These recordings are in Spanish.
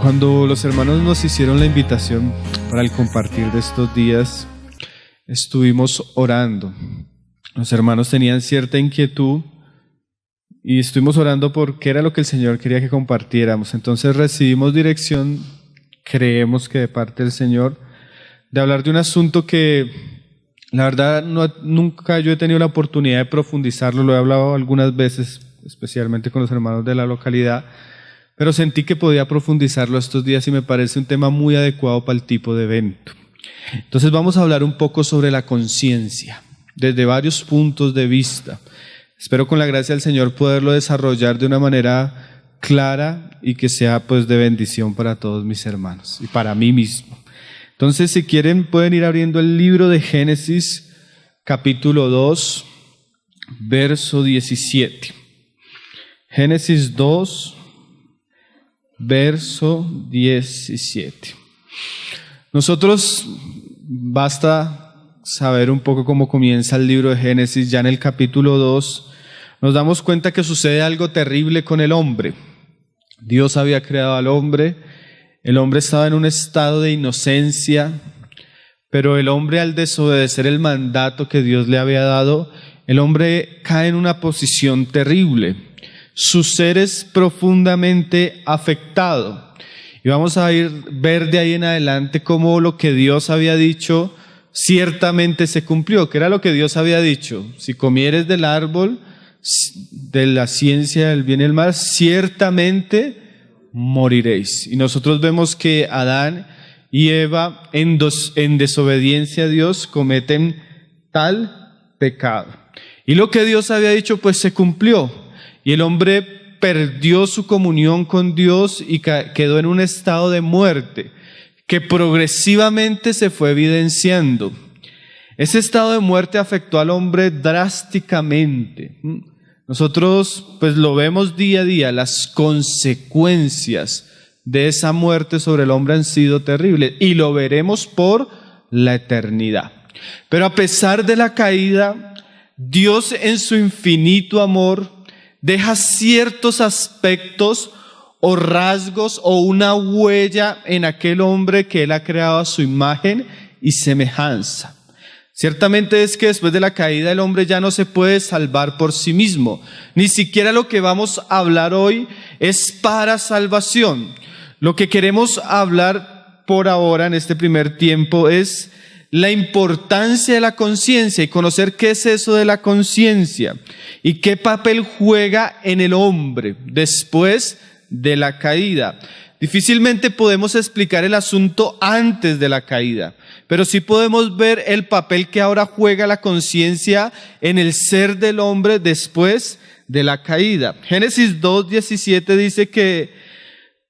Cuando los hermanos nos hicieron la invitación para el compartir de estos días, estuvimos orando. Los hermanos tenían cierta inquietud y estuvimos orando por qué era lo que el Señor quería que compartiéramos. Entonces recibimos dirección, creemos que de parte del Señor, de hablar de un asunto que la verdad nunca yo he tenido la oportunidad de profundizarlo. Lo he hablado algunas veces, especialmente con los hermanos de la localidad, pero sentí que podía profundizarlo estos días y me parece un tema muy adecuado para el tipo de evento. Entonces vamos a hablar un poco sobre la conciencia, desde varios puntos de vista. Espero con la gracia del Señor poderlo desarrollar de una manera clara y que sea pues de bendición para todos mis hermanos y para mí mismo. Entonces, si quieren, pueden ir abriendo el libro de Génesis, capítulo 2, verso 17. Génesis 2, verso 17. Nosotros basta saber un poco cómo comienza el libro de Génesis. Ya en el capítulo 2 nos damos cuenta que sucede algo terrible con el hombre. Dios había creado al hombre, el hombre estaba en un estado de inocencia, pero el hombre, al desobedecer el mandato que Dios le había dado, el hombre cae en una posición terrible. Su ser es profundamente afectado. Y vamos a ver de ahí en adelante cómo lo que Dios había dicho ciertamente se cumplió. ¿Qué era lo que Dios había dicho? Si comieres del árbol de la ciencia del bien y el mal, ciertamente moriréis. Y nosotros vemos que Adán y Eva en desobediencia a Dios cometen tal pecado. Y lo que Dios había dicho pues se cumplió. Y el hombre perdió su comunión con Dios y quedó en un estado de muerte que progresivamente se fue evidenciando. Ese estado de muerte afectó al hombre drásticamente. Nosotros pues lo vemos día a día. Las consecuencias de esa muerte sobre el hombre han sido terribles y lo veremos por la eternidad. Pero a pesar de la caída, Dios en su infinito amor deja ciertos aspectos o rasgos o una huella en aquel hombre que Él ha creado a su imagen y semejanza. Ciertamente es que después de la caída el hombre ya no se puede salvar por sí mismo. Ni siquiera lo que vamos a hablar hoy es para salvación. Lo que queremos hablar por ahora en este primer tiempo es la importancia de la conciencia y conocer qué es eso de la conciencia y qué papel juega en el hombre después de la caída. Difícilmente podemos explicar el asunto antes de la caída, pero sí podemos ver el papel que ahora juega la conciencia en el ser del hombre después de la caída. Génesis 2:17 dice que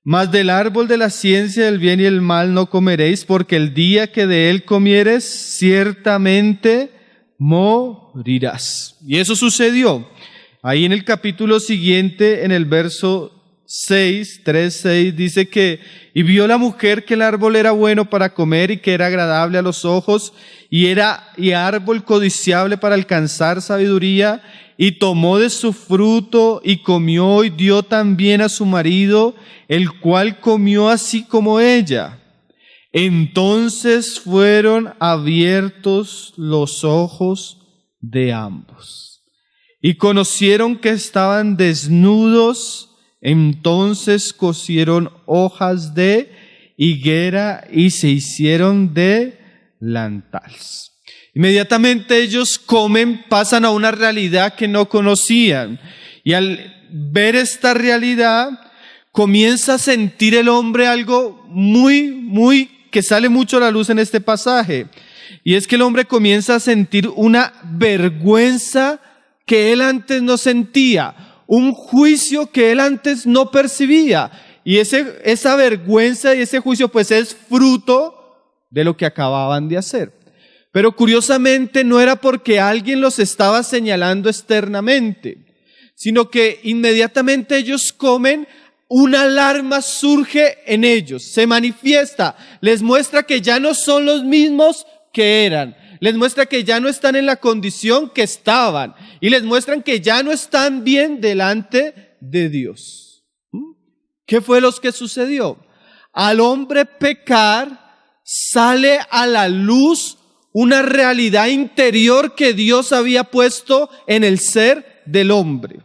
mas del árbol de la ciencia del bien y el mal no comeréis, porque el día que de él comieres, ciertamente morirás. Y eso sucedió. Ahí en el capítulo siguiente, en el verso 3:6, dice que, y vio la mujer que el árbol era bueno para comer y que era agradable a los ojos, y árbol codiciable para alcanzar sabiduría, y tomó de su fruto y comió y dio también a su marido, el cual comió así como ella. Entonces fueron abiertos los ojos de ambos y conocieron que estaban desnudos. Entonces cosieron hojas de higuera y se hicieron delantales. Inmediatamente ellos comen, pasan a una realidad que no conocían. Y al ver esta realidad, comienza a sentir el hombre algo muy que sale mucho a la luz en este pasaje. Y es que el hombre comienza a sentir una vergüenza que él antes no sentía, un juicio que él antes no percibía. Y esa vergüenza y ese juicio pues es fruto de lo que acababan de hacer. Pero curiosamente no era porque alguien los estaba señalando externamente, sino que inmediatamente ellos comen, una alarma surge en ellos, se manifiesta, les muestra que ya no son los mismos que eran, les muestra que ya no están en la condición que estaban y les muestran que ya no están bien delante de Dios. ¿Qué fue lo que sucedió? al hombre pecar, sale a la luz una realidad interior que Dios había puesto en el ser del hombre.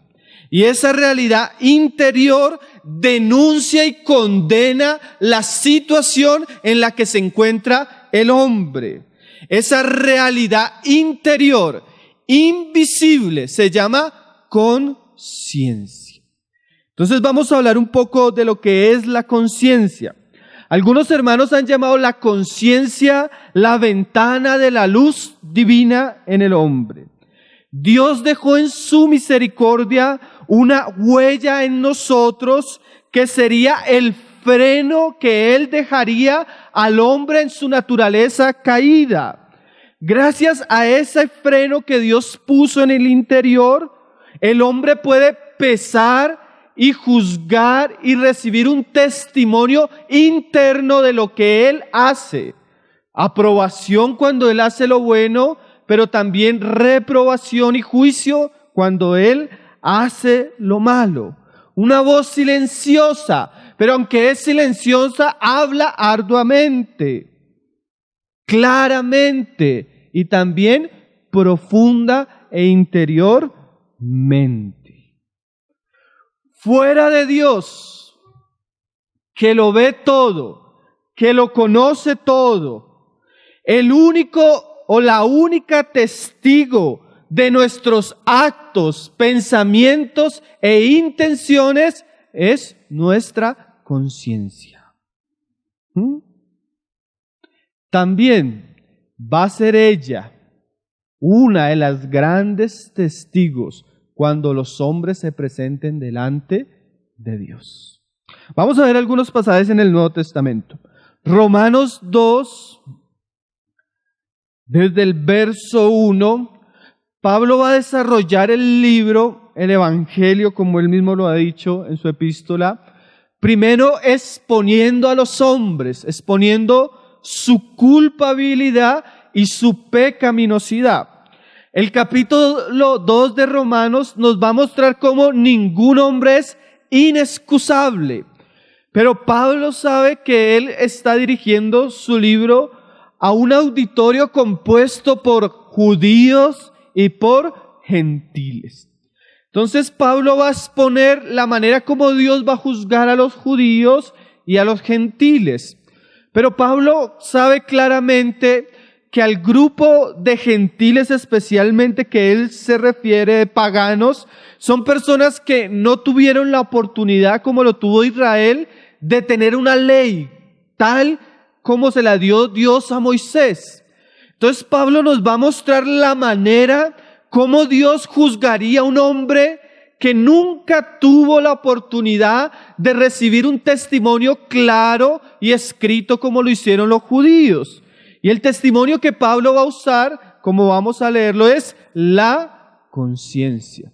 Y esa realidad interior denuncia y condena la situación en la que se encuentra el hombre. Esa realidad interior, invisible, se llama conciencia. Entonces vamos a hablar un poco de lo que es la conciencia. Algunos hermanos han llamado la conciencia la ventana de la luz divina en el hombre. Dios dejó en su misericordia una huella en nosotros que sería el freno que Él dejaría al hombre en su naturaleza caída. Gracias a ese freno que Dios puso en el interior, el hombre puede pesar y juzgar y recibir un testimonio interno de lo que Él hace. Aprobación cuando Él hace lo bueno, pero también reprobación y juicio cuando Él hace lo malo. Una voz silenciosa, pero aunque es silenciosa, habla arduamente, claramente y también profunda e interiormente. Fuera de Dios, que lo ve todo, que lo conoce todo, el único o la única testigo de nuestros actos, pensamientos e intenciones es nuestra conciencia. También va a ser ella una de las grandes testigos cuando los hombres se presenten delante de Dios. Vamos a ver algunos pasajes en el Nuevo Testamento. Romanos 2, desde el verso 1, Pablo va a desarrollar el libro, el Evangelio, como él mismo lo ha dicho en su epístola, primero exponiendo a los hombres, exponiendo su culpabilidad y su pecaminosidad. El capítulo 2 de Romanos nos va a mostrar cómo ningún hombre es inexcusable. Pero Pablo sabe que él está dirigiendo su libro a un auditorio compuesto por judíos y por gentiles. Entonces Pablo va a exponer la manera como Dios va a juzgar a los judíos y a los gentiles. Pero Pablo sabe claramente que al grupo de gentiles especialmente que él se refiere, de paganos, son personas que no tuvieron la oportunidad como lo tuvo Israel de tener una ley tal como se la dio Dios a Moisés. Entonces Pablo nos va a mostrar la manera como Dios juzgaría a un hombre que nunca tuvo la oportunidad de recibir un testimonio claro y escrito como lo hicieron los judíos. Y el testimonio que Pablo va a usar, como vamos a leerlo, es la conciencia.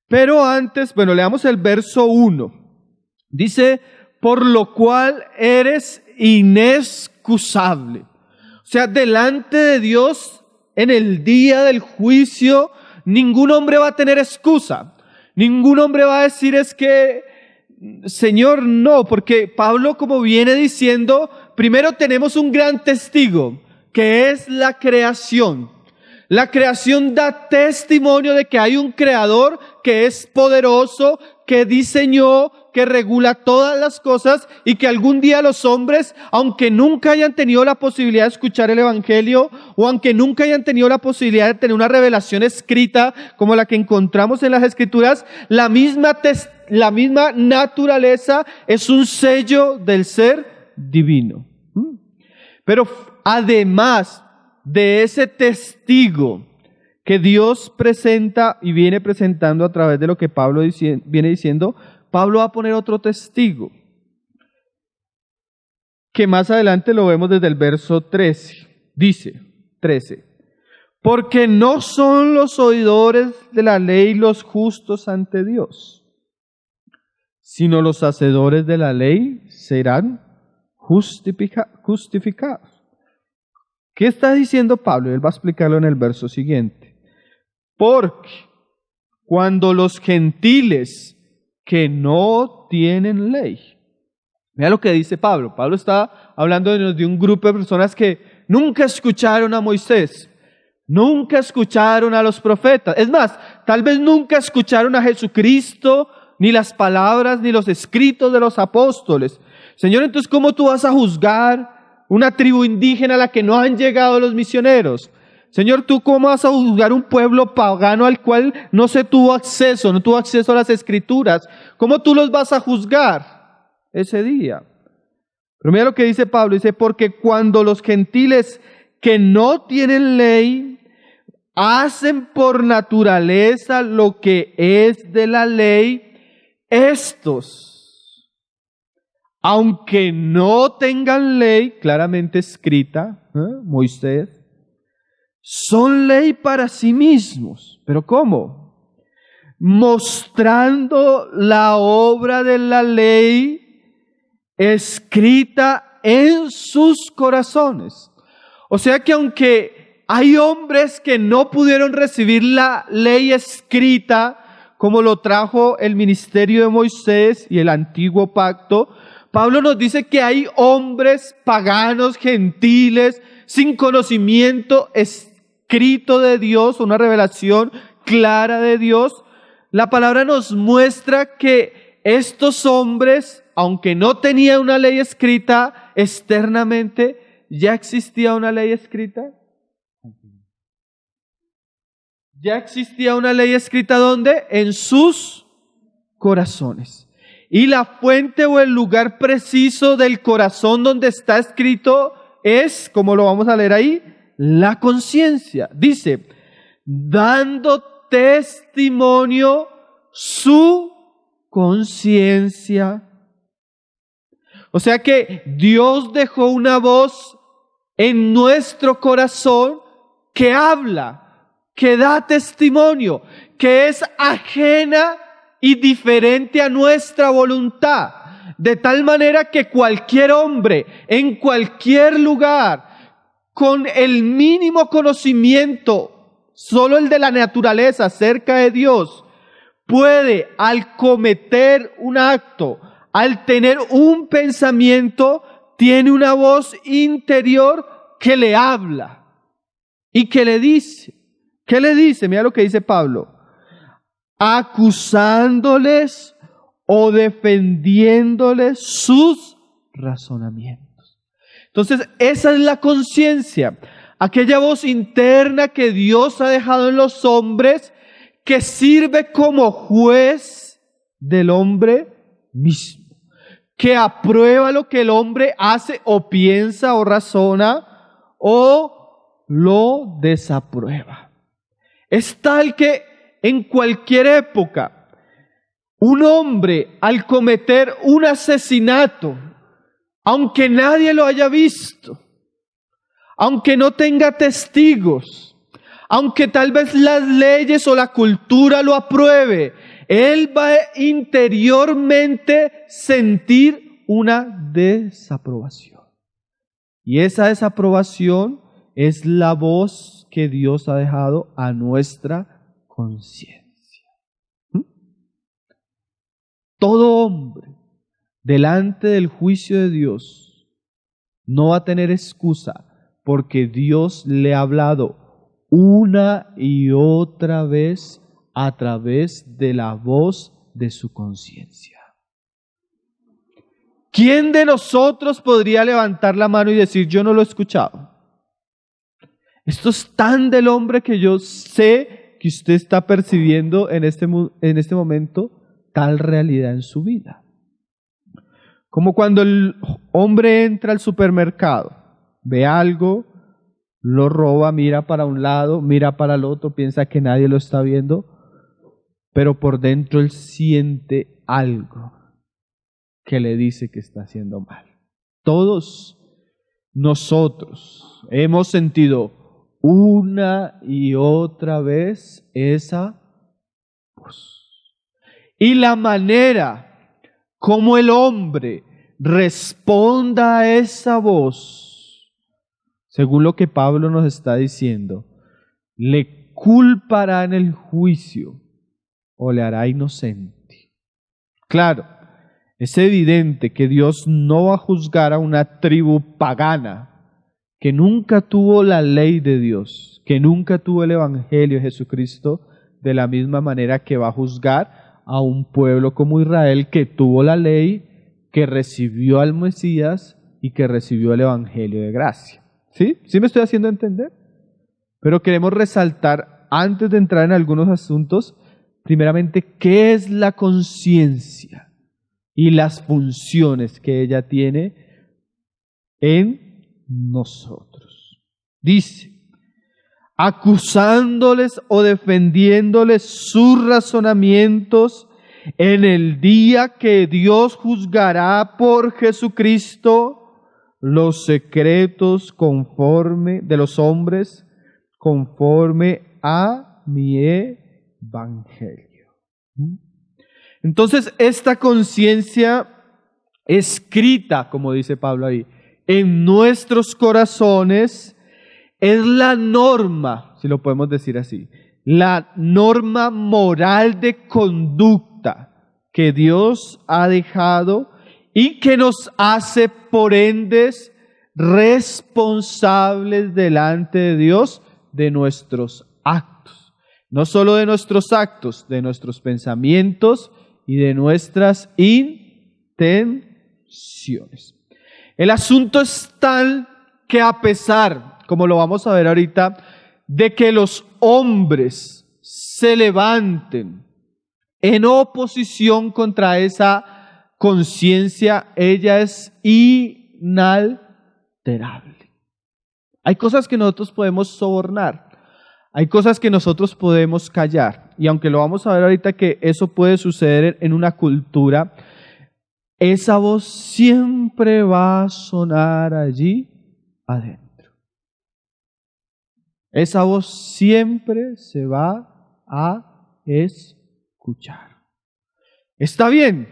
Pero antes, leamos el verso 1. Dice, por lo cual eres inexcusable. O sea, delante de Dios, en el día del juicio, ningún hombre va a tener excusa. Ningún hombre va a decir es que, Señor, no, porque Pablo, como viene diciendo, primero tenemos un gran testigo, que es la creación. La creación da testimonio de que hay un creador que es poderoso, que diseñó, que regula todas las cosas y que algún día los hombres, aunque nunca hayan tenido la posibilidad de escuchar el Evangelio o aunque nunca hayan tenido la posibilidad de tener una revelación escrita como la que encontramos en las Escrituras, la misma naturaleza es un sello del ser divino. Pero además de ese testigo que Dios presenta y viene presentando a través de lo que Pablo viene diciendo, Pablo va a poner otro testigo, que más adelante lo vemos desde el verso 13. Dice, 13, porque no son los oidores de la ley los justos ante Dios, sino los hacedores de la ley serán justificados. ¿Qué está diciendo Pablo? Él va a explicarlo en el verso siguiente. Porque cuando los gentiles que no tienen ley Mira lo que dice Pablo. Pablo está hablando de un grupo de personas que nunca escucharon a Moisés, nunca escucharon a los profetas. Es más, tal vez nunca escucharon a Jesucristo, ni las palabras, ni los escritos de los apóstoles. Señor, entonces, ¿cómo tú vas a juzgar una tribu indígena a la que no han llegado los misioneros? Señor, ¿tú cómo vas a juzgar un pueblo pagano al cual no tuvo acceso a las escrituras? ¿Cómo tú los vas a juzgar ese día? Pero mira lo que dice Pablo, dice, porque cuando los gentiles que no tienen ley hacen por naturaleza lo que es de la ley, estos, aunque no tengan ley claramente escrita, Moisés, son ley para sí mismos. ¿Pero cómo? Mostrando la obra de la ley escrita en sus corazones. O sea que aunque hay hombres que no pudieron recibir la ley escrita, como lo trajo el ministerio de Moisés y el antiguo pacto, Pablo nos dice que hay hombres paganos, gentiles, sin conocimiento escrito de Dios, una revelación clara de Dios. La palabra nos muestra que estos hombres, aunque no tenían una ley escrita externamente, ¿ya existía una ley escrita? Ya existía una ley escrita, ¿dónde? En sus corazones. Y la fuente o el lugar preciso del corazón donde está escrito es, como lo vamos a leer ahí, la conciencia. Dice, dando testimonio su conciencia. O sea que Dios dejó una voz en nuestro corazón que habla, que da testimonio, que es ajena y diferente a nuestra voluntad, de tal manera que cualquier hombre, en cualquier lugar, con el mínimo conocimiento, solo el de la naturaleza acerca de Dios, puede, al cometer un acto, al tener un pensamiento, tiene una voz interior que le habla y que le dice. ¿Qué le dice? Mira lo que dice Pablo. Acusándoles o defendiéndoles sus razonamientos. Entonces, esa es la conciencia, aquella voz interna que Dios ha dejado en los hombres, que sirve como juez del hombre mismo, que aprueba lo que el hombre hace o piensa o razona o lo desaprueba. Es tal que en cualquier época, un hombre al cometer un asesinato, aunque nadie lo haya visto, aunque no tenga testigos, aunque tal vez las leyes o la cultura lo apruebe, él va a interiormente sentir una desaprobación. Y esa desaprobación es la voz que Dios ha dejado a nuestra conciencia. Todo hombre delante del juicio de Dios no va a tener excusa, porque Dios le ha hablado una y otra vez a través de la voz de su conciencia. ¿Quién de nosotros podría levantar la mano y decir, yo no lo he escuchado? Esto es tan del hombre que yo sé que usted está percibiendo en este momento tal realidad en su vida. Como cuando el hombre entra al supermercado, ve algo, lo roba, mira para un lado, mira para el otro, piensa que nadie lo está viendo, pero por dentro él siente algo que le dice que está haciendo mal. Todos nosotros hemos sentido una y otra vez esa voz. Y la manera como el hombre responda a esa voz, según lo que Pablo nos está diciendo, le culpará en el juicio o le hará inocente. Claro, Es evidente que Dios no va a juzgar a una tribu pagana que nunca tuvo la ley de Dios, que nunca tuvo el Evangelio de Jesucristo, de la misma manera que va a juzgar a un pueblo como Israel que tuvo la ley, que recibió al Mesías y que recibió el Evangelio de gracia. ¿Sí? ¿Sí me estoy haciendo entender? Pero queremos resaltar, antes de entrar en algunos asuntos, primeramente, ¿qué es la conciencia y las funciones que ella tiene en nosotros? Dice, acusándoles o defendiéndoles sus razonamientos en el día que Dios juzgará por Jesucristo los secretos de los hombres conforme a mi evangelio. Entonces, esta conciencia escrita, como dice Pablo ahí, en nuestros corazones, es la norma, si lo podemos decir así, la norma moral de conducta que Dios ha dejado y que nos hace, por ende, responsables delante de Dios de nuestros actos. No solo de nuestros actos, de nuestros pensamientos y de nuestras intenciones. El asunto es tal que a pesar, como lo vamos a ver ahorita, de que los hombres se levanten en oposición contra esa conciencia, ella es inalterable. Hay cosas que nosotros podemos sobornar, hay cosas que nosotros podemos callar, y aunque lo vamos a ver ahorita que eso puede suceder en una cultura, esa voz siempre va a sonar allí adentro. Esa voz siempre se va a escuchar. Está bien.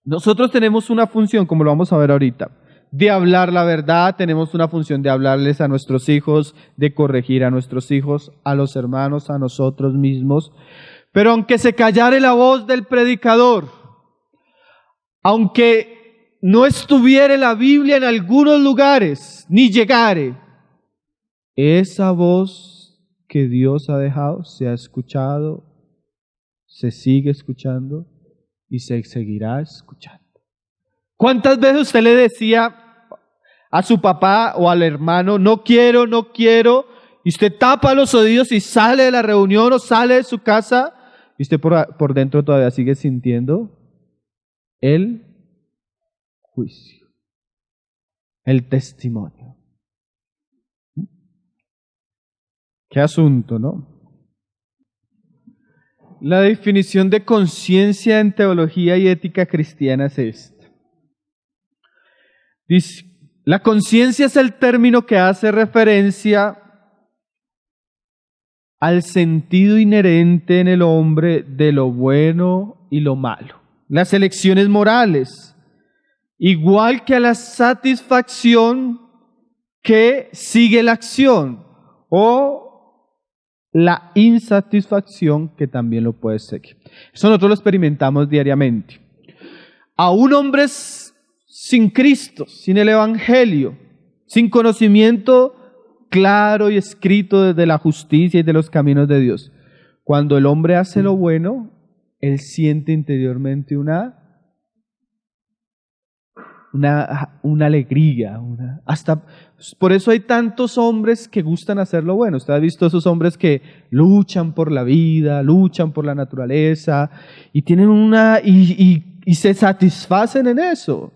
Nosotros tenemos una función, como lo vamos a ver ahorita, de hablar la verdad, tenemos una función de hablarles a nuestros hijos, de corregir a nuestros hijos, a los hermanos, a nosotros mismos. Pero aunque se callare la voz del predicador, aunque no estuviera la Biblia en algunos lugares, ni llegare, esa voz que Dios ha dejado se ha escuchado, se sigue escuchando y se seguirá escuchando. ¿Cuántas veces usted le decía a su papá o al hermano, no quiero, y usted tapa los oídos y sale de la reunión o sale de su casa, y usted por dentro todavía sigue sintiendo el juicio, el testimonio? ¿Qué asunto, no? La definición de conciencia en teología y ética cristiana es esta. Dice, la conciencia es el término que hace referencia al sentido inherente en el hombre de lo bueno y lo malo. Las elecciones morales, igual que a la satisfacción que sigue la acción o la insatisfacción que también lo puede seguir. Eso nosotros lo experimentamos diariamente. Aún hombres sin Cristo, sin el Evangelio, sin conocimiento claro y escrito desde la justicia y de los caminos de Dios. Cuando el hombre hace lo bueno, él siente interiormente una alegría, hasta por eso hay tantos hombres que gustan hacer lo bueno. Usted ha visto esos hombres que luchan por la vida, luchan por la naturaleza y tienen y se satisfacen en eso.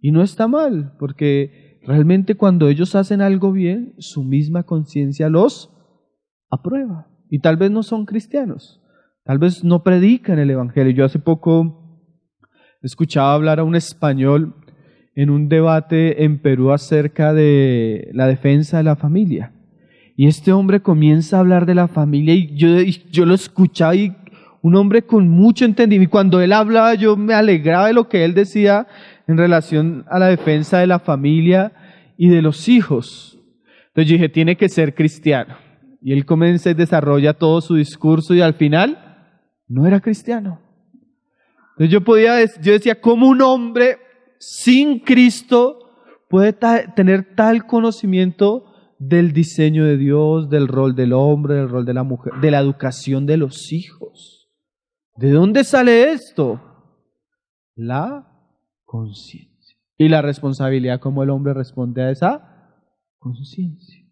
Y no está mal, porque realmente cuando ellos hacen algo bien, su misma conciencia los aprueba. Y tal vez no son cristianos, tal vez no predican el Evangelio. Yo hace poco escuchaba hablar a un español en un debate en Perú acerca de la defensa de la familia. Y este hombre comienza a hablar de la familia y yo lo escuchaba, y un hombre con mucho entendimiento. Y cuando él hablaba, yo me alegraba de lo que él decía en relación a la defensa de la familia y de los hijos. Entonces yo dije, tiene que ser cristiano. Y él comienza y desarrolla todo su discurso y al final no era cristiano. Entonces yo decía, ¿cómo un hombre sin Cristo puede tener tal conocimiento del diseño de Dios, del rol del hombre, del rol de la mujer, de la educación de los hijos? ¿De dónde sale esto? La conciencia. Y la responsabilidad, como el hombre responde a esa conciencia.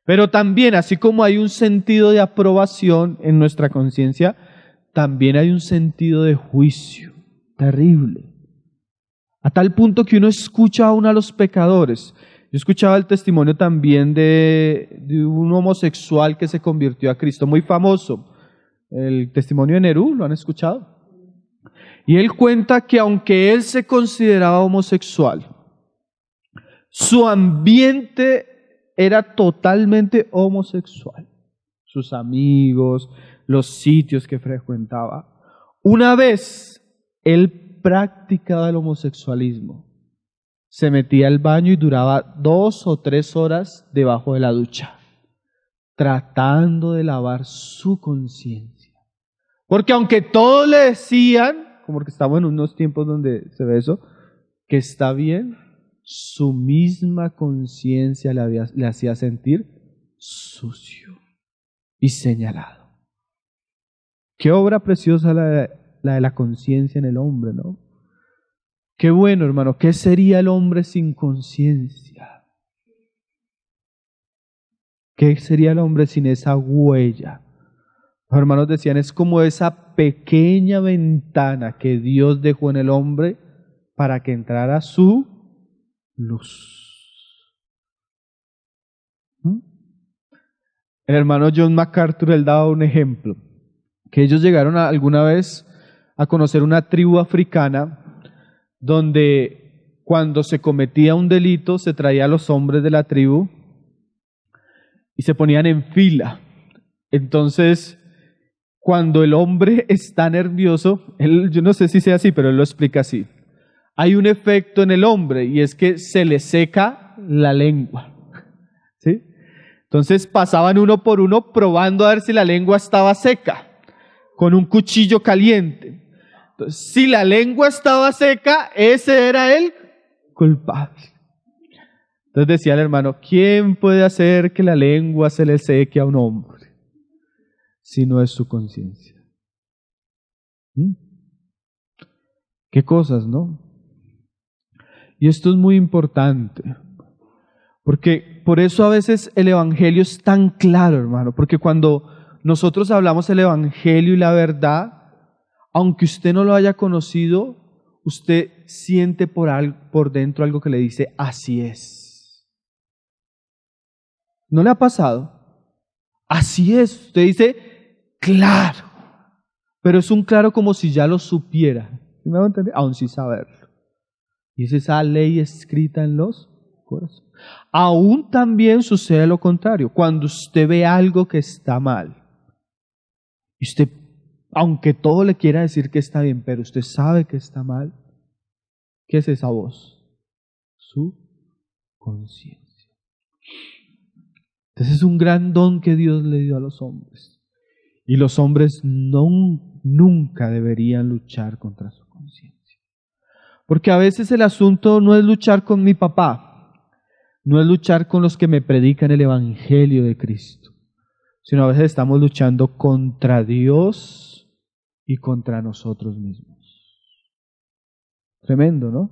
Pero también, así como hay un sentido de aprobación en nuestra conciencia, también hay un sentido de juicio terrible. A tal punto que uno escucha aún a los pecadores. Yo escuchaba el testimonio también de un homosexual que se convirtió a Cristo, muy famoso. El testimonio de Nerú, ¿lo han escuchado? Y él cuenta que aunque él se consideraba homosexual, su ambiente era totalmente homosexual. Sus amigos, los sitios que frecuentaba. Una vez él practicaba el homosexualismo. Se metía al baño y duraba 2 o 3 horas debajo de la ducha, tratando de lavar su conciencia. Porque aunque todos le decían, como que estamos en unos tiempos donde se ve eso, que está bien, su misma conciencia le hacía sentir sucio y señalado. Qué obra preciosa la de la conciencia en el hombre, ¿no? Qué bueno, hermano. ¿Qué sería el hombre sin conciencia? ¿Qué sería el hombre sin esa huella? Los hermanos decían, es como esa pequeña ventana que Dios dejó en el hombre para que entrara su luz. El hermano John MacArthur, él daba un ejemplo, que ellos llegaron alguna vez a conocer una tribu africana donde cuando se cometía un delito se traía a los hombres de la tribu y se ponían en fila. Entonces, cuando el hombre está nervioso, yo no sé si sea así, pero él lo explica así. Hay un efecto en el hombre y es que se le seca la lengua, ¿sí? Entonces pasaban uno por uno probando a ver si la lengua estaba seca, con un cuchillo caliente. Entonces, si la lengua estaba seca, ese era el culpable. Entonces decía el hermano, ¿quién puede hacer que la lengua se le seque a un hombre si no es su conciencia? ¿Qué cosas, no? Y esto es muy importante, porque por eso a veces el evangelio es tan claro, hermano, porque cuando nosotros hablamos el evangelio y la verdad, aunque usted no lo haya conocido, usted siente por dentro algo que le dice, así es. ¿No le ha pasado? Así es. Usted dice, claro, pero es un claro como si ya lo supiera. ¿Sí me va a entender? Aún sin saberlo. Y es esa ley escrita en los corazones. Aún también sucede lo contrario. Cuando usted ve algo que está mal, y usted, aunque todo le quiera decir que está bien, pero usted sabe que está mal, ¿qué es esa voz? Su conciencia. Entonces es un gran don que Dios le dio a los hombres. Y los hombres nunca deberían luchar contra su conciencia. Porque a veces el asunto no es luchar con mi papá, no es luchar con los que me predican el evangelio de Cristo, sino a veces estamos luchando contra Dios y contra nosotros mismos. Tremendo, ¿no?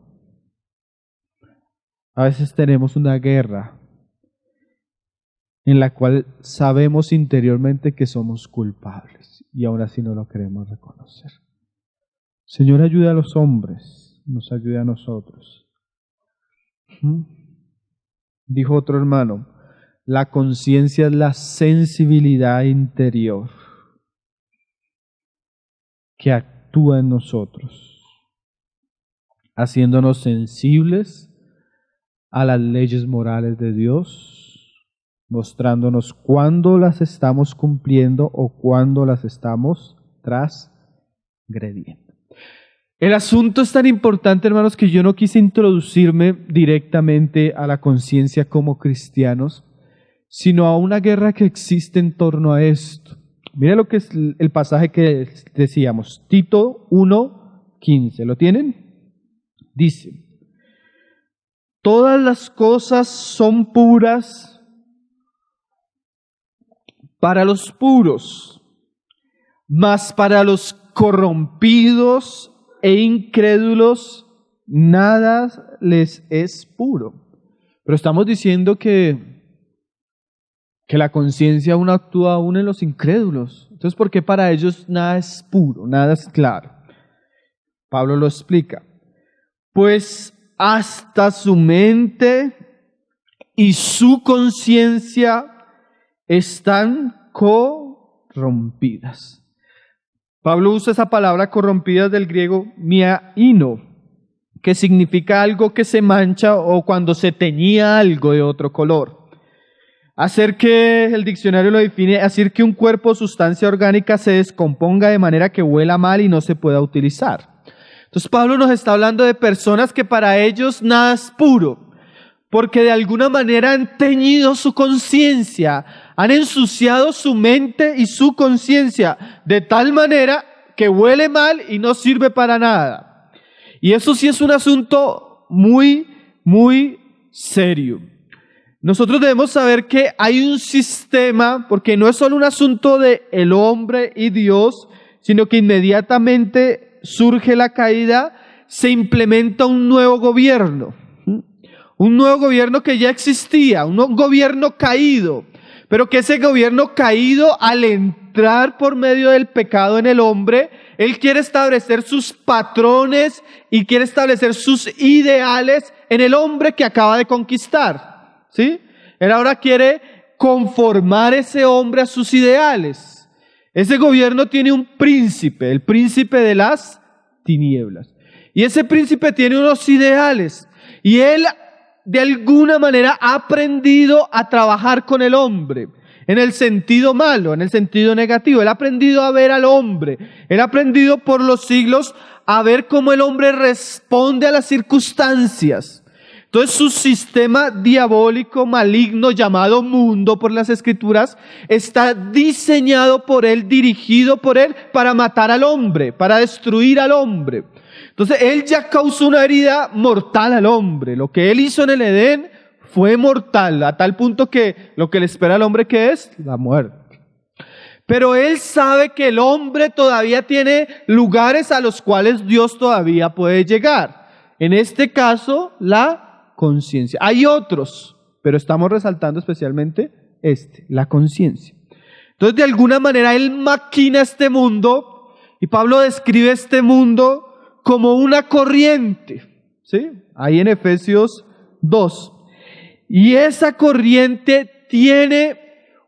A veces tenemos una guerra en la cual sabemos interiormente que somos culpables y aún así no lo queremos reconocer. Señor, ayuda a los hombres, nos ayude a nosotros. Dijo otro hermano, la conciencia es la sensibilidad interior que actúa en nosotros, haciéndonos sensibles a las leyes morales de Dios, mostrándonos cuándo las estamos cumpliendo o cuándo las estamos transgrediendo. El asunto es tan importante, hermanos, que yo no quise introducirme directamente a la conciencia como cristianos, sino a una guerra que existe en torno a esto. Mire lo que es el pasaje que decíamos, Tito 1:15. ¿Lo tienen? Dice: todas las cosas son puras para los puros, mas para los corrompidos e incrédulos nada les es puro. Pero estamos diciendo que la conciencia aún actúa aún en los incrédulos. Entonces, ¿por qué para ellos nada es puro, nada es claro? Pablo lo explica. Pues hasta su mente y su conciencia están corrompidas. Pablo usa esa palabra corrompidas del griego miaino, que significa algo que se mancha o cuando se teñía algo de otro color. Hacer que, el diccionario lo define, hacer que un cuerpo o sustancia orgánica se descomponga de manera que huela mal y no se pueda utilizar. Entonces Pablo nos está hablando de personas que para ellos nada es puro, porque de alguna manera han teñido su conciencia, han ensuciado su mente y su conciencia de tal manera que huele mal y no sirve para nada. Y eso sí es un asunto muy, muy serio. Nosotros debemos saber que hay un sistema, porque no es solo un asunto de el hombre y Dios, sino que inmediatamente surge la caída, se implementa un nuevo gobierno. Un nuevo gobierno que ya existía, un gobierno caído, pero que ese gobierno caído, al entrar por medio del pecado en el hombre, él quiere establecer sus patrones y quiere establecer sus ideales en el hombre que acaba de conquistar. ¿Sí? Él ahora quiere conformar ese hombre a sus ideales. Ese gobierno tiene un príncipe, el príncipe de las tinieblas. Y ese príncipe tiene unos ideales. Y él, de alguna manera, ha aprendido a trabajar con el hombre. En el sentido malo, en el sentido negativo. Él ha aprendido a ver al hombre. Él ha aprendido por los siglos a ver cómo el hombre responde a las circunstancias. Entonces su sistema diabólico maligno llamado mundo por las Escrituras está diseñado por él, dirigido por él para matar al hombre, para destruir al hombre. Entonces él ya causó una herida mortal al hombre. Lo que él hizo en el Edén fue mortal, a tal punto que lo que le espera al hombre, ¿qué es? La muerte. Pero él sabe que el hombre todavía tiene lugares a los cuales Dios todavía puede llegar. En este caso, la conciencia. Hay otros, pero estamos resaltando especialmente la conciencia. Entonces, de alguna manera, él maquina este mundo, y Pablo describe este mundo como una corriente, ¿sí? Ahí en Efesios 2. Y esa corriente tiene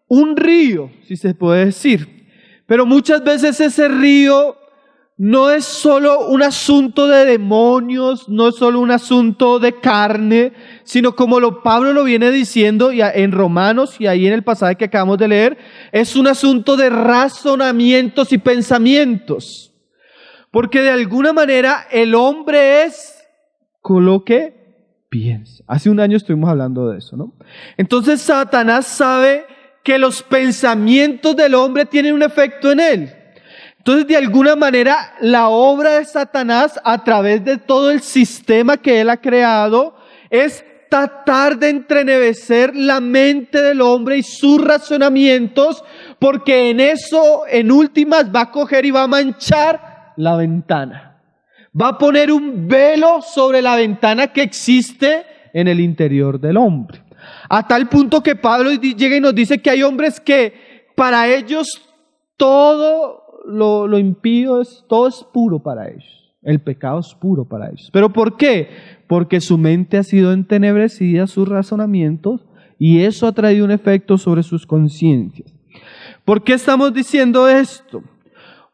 un río, si se puede decir. Pero muchas veces ese río no es solo un asunto de demonios, no es solo un asunto de carne, sino como Pablo lo viene diciendo en Romanos y ahí en el pasaje que acabamos de leer, es un asunto de razonamientos y pensamientos. Porque de alguna manera el hombre es con lo que piensa. Hace un año estuvimos hablando de eso, ¿no? Entonces Satanás sabe que los pensamientos del hombre tienen un efecto en él. Entonces, de alguna manera, la obra de Satanás, a través de todo el sistema que él ha creado, es tratar de entrenevecer la mente del hombre y sus razonamientos, porque en eso, en últimas, va a coger y va a manchar la ventana. Va a poner un velo sobre la ventana que existe en el interior del hombre. A tal punto que Pablo llega y nos dice que hay hombres que para ellos todo lo impío todo es puro para ellos. El pecado es puro para ellos. ¿Pero por qué? Porque su mente ha sido entenebrecida, sus razonamientos, y eso ha traído un efecto sobre sus conciencias. ¿Por qué estamos diciendo esto?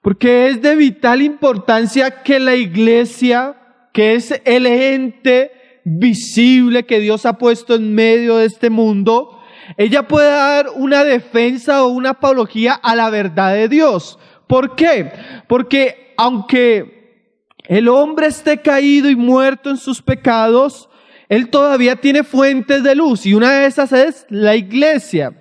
Porque es de vital importancia que la iglesia, que es el ente visible que Dios ha puesto en medio de este mundo, ella pueda dar una defensa o una apología a la verdad de Dios. ¿Por qué? Porque aunque el hombre esté caído y muerto en sus pecados, él todavía tiene fuentes de luz, y una de esas es la iglesia.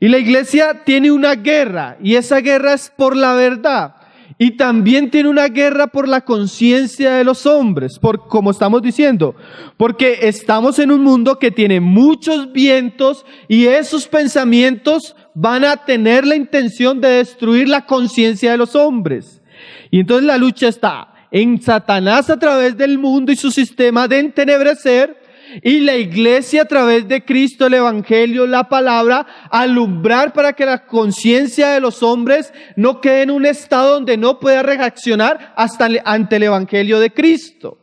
Y la iglesia tiene una guerra, y esa guerra es por la verdad. Y también tiene una guerra por la conciencia de los hombres, como estamos diciendo, porque estamos en un mundo que tiene muchos vientos y esos pensamientos van a tener la intención de destruir la conciencia de los hombres. Y entonces la lucha está en Satanás a través del mundo y su sistema de entenebrecer, y la iglesia a través de Cristo, el Evangelio, la palabra, alumbrar para que la conciencia de los hombres no quede en un estado donde no pueda reaccionar ante el Evangelio de Cristo.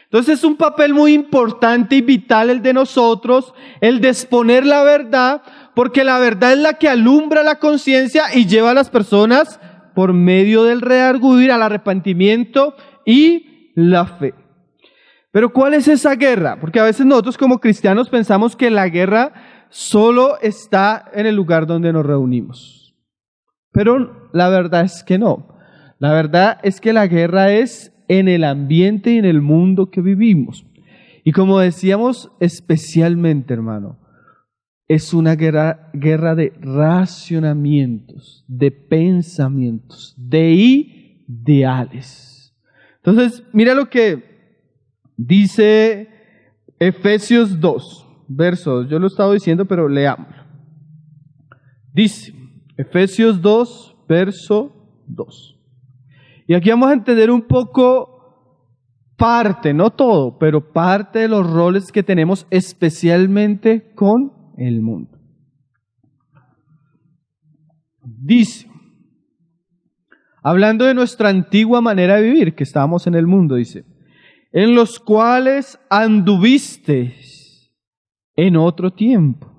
Entonces es un papel muy importante y vital el de nosotros, el de exponer la verdad, porque la verdad es la que alumbra la conciencia y lleva a las personas por medio del redarguir al arrepentimiento y la fe. Pero ¿cuál es esa guerra? Porque a veces nosotros como cristianos pensamos que la guerra solo está en el lugar donde nos reunimos. Pero la verdad es que no. La verdad es que la guerra es en el ambiente y en el mundo que vivimos. Y como decíamos, especialmente, hermano, es una guerra de racionamientos, de pensamientos, de ideales. Entonces, mira lo que dice Efesios 2, versos. Yo lo he estado diciendo, pero leámoslo. Dice, Efesios 2, verso 2. Y aquí vamos a entender un poco parte, no todo, pero parte de los roles que tenemos especialmente con el mundo. Dice, hablando de nuestra antigua manera de vivir, que estábamos en el mundo, dice, en los cuales anduvisteis en otro tiempo,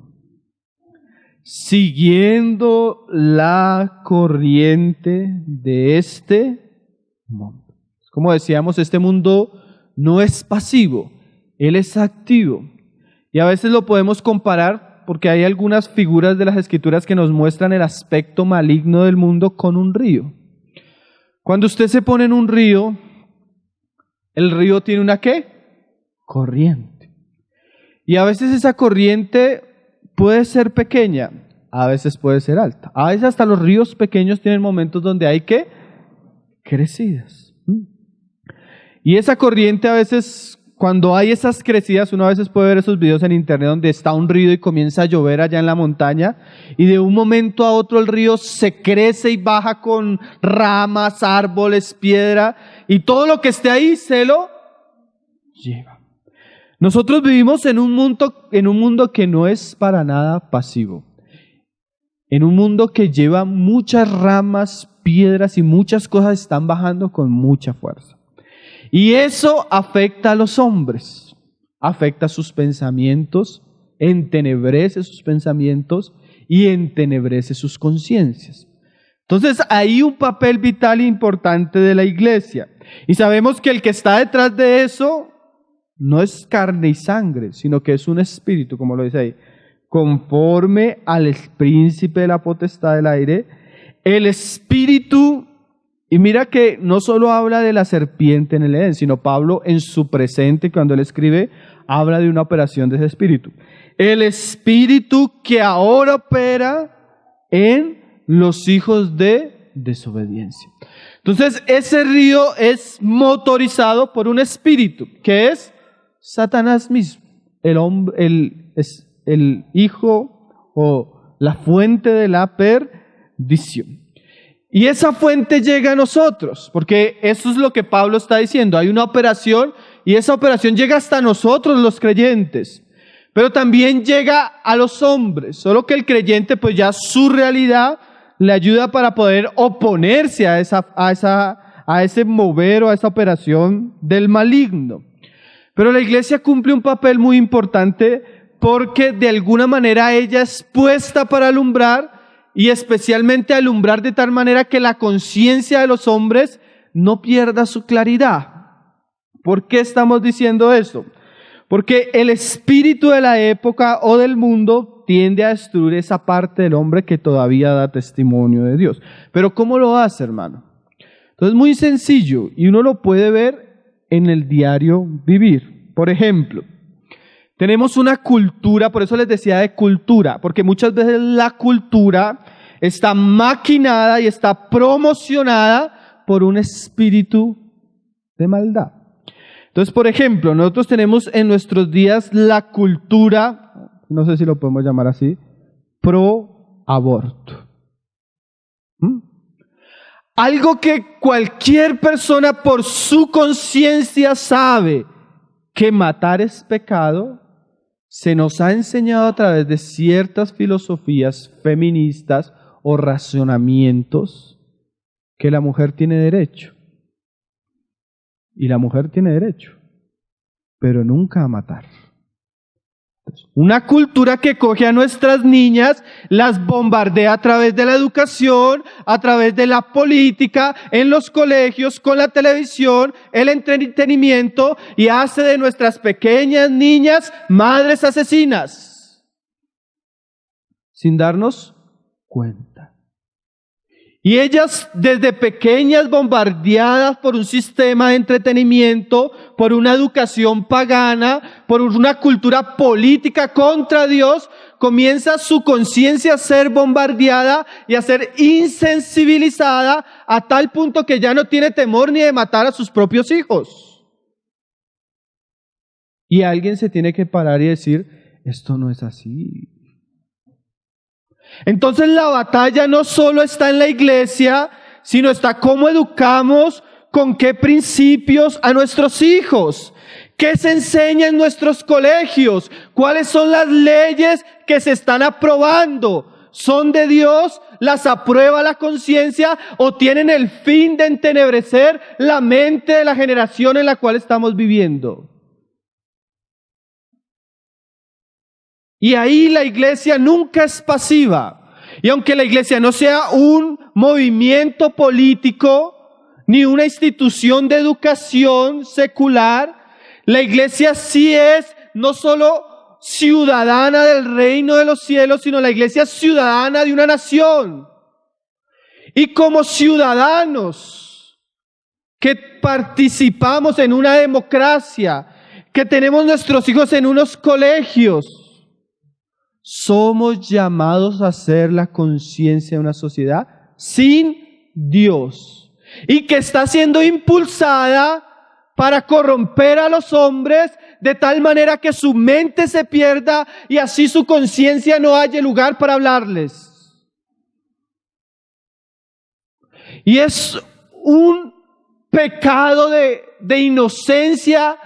siguiendo la corriente de este mundo. Como decíamos, este mundo no es pasivo, él es activo. Y a veces lo podemos comparar porque hay algunas figuras de las Escrituras que nos muestran el aspecto maligno del mundo con un río. Cuando usted se pone en un río, el río tiene una ¿qué? Corriente. Y a veces esa corriente puede ser pequeña, a veces puede ser alta. A veces hasta los ríos pequeños tienen momentos donde hay ¿qué? Crecidas. Y esa corriente a veces, cuando hay esas crecidas, uno a veces puede ver esos videos en internet donde está un río y comienza a llover allá en la montaña y de un momento a otro el río se crece y baja con ramas, árboles, piedra y todo lo que esté ahí se lo lleva. Nosotros vivimos en un mundo que no es para nada pasivo, en un mundo que lleva muchas ramas, piedras y muchas cosas están bajando con mucha fuerza. Y eso afecta a los hombres, afecta sus pensamientos, entenebrece sus pensamientos y entenebrece sus conciencias. Entonces hay un papel vital e importante de la iglesia. Y sabemos que el que está detrás de eso no es carne y sangre, sino que es un espíritu, como lo dice ahí, conforme al príncipe de la potestad del aire, el espíritu. Y mira que no solo habla de la serpiente en el Edén, sino Pablo en su presente, cuando él escribe, habla de una operación de ese espíritu. El espíritu que ahora opera en los hijos de desobediencia. Entonces, ese río es motorizado por un espíritu, que es Satanás mismo, el hijo o la fuente de la perdición. Y esa fuente llega a nosotros, porque eso es lo que Pablo está diciendo. Hay una operación y esa operación llega hasta nosotros los creyentes, pero también llega a los hombres, solo que el creyente pues ya su realidad le ayuda para poder oponerse a ese mover o a esa operación del maligno. Pero la iglesia cumple un papel muy importante porque de alguna manera ella es puesta para alumbrar y especialmente alumbrar de tal manera que la conciencia de los hombres no pierda su claridad. ¿Por qué estamos diciendo esto? Porque el espíritu de la época o del mundo tiende a destruir esa parte del hombre que todavía da testimonio de Dios. Pero ¿cómo lo hace, hermano? Entonces, muy sencillo y uno lo puede ver en el diario vivir. Por ejemplo, Tenemos una cultura, por eso les decía de cultura, porque muchas veces la cultura está maquinada y está promocionada por un espíritu de maldad. Entonces, por ejemplo, nosotros tenemos en nuestros días la cultura, no sé si lo podemos llamar así, pro aborto. Algo que cualquier persona por su conciencia sabe que matar es pecado, se nos ha enseñado a través de ciertas filosofías feministas o razonamientos que la mujer tiene derecho. Y la mujer tiene derecho, pero nunca a matar. Una cultura que coge a nuestras niñas, las bombardea a través de la educación, a través de la política, en los colegios, con la televisión, el entretenimiento, y hace de nuestras pequeñas niñas madres asesinas, sin darnos cuenta. Y ellas desde pequeñas bombardeadas por un sistema de entretenimiento, por una educación pagana, por una cultura política contra Dios, comienza su conciencia a ser bombardeada y a ser insensibilizada a tal punto que ya no tiene temor ni de matar a sus propios hijos. Y alguien se tiene que parar y decir, esto no es así. Entonces la batalla no solo está en la iglesia, sino está cómo educamos, con qué principios a nuestros hijos, qué se enseña en nuestros colegios, cuáles son las leyes que se están aprobando, son de Dios, las aprueba la conciencia o tienen el fin de entenebrecer la mente de la generación en la cual estamos viviendo. Y ahí la iglesia nunca es pasiva. Y aunque la iglesia no sea un movimiento político, ni una institución de educación secular, la iglesia sí es no solo ciudadana del reino de los cielos, sino la iglesia es ciudadana de una nación. Y como ciudadanos que participamos en una democracia, que tenemos nuestros hijos en unos colegios, somos llamados a ser la conciencia de una sociedad sin Dios y que está siendo impulsada para corromper a los hombres de tal manera que su mente se pierda y así su conciencia no haya lugar para hablarles. Y es un pecado de inocencia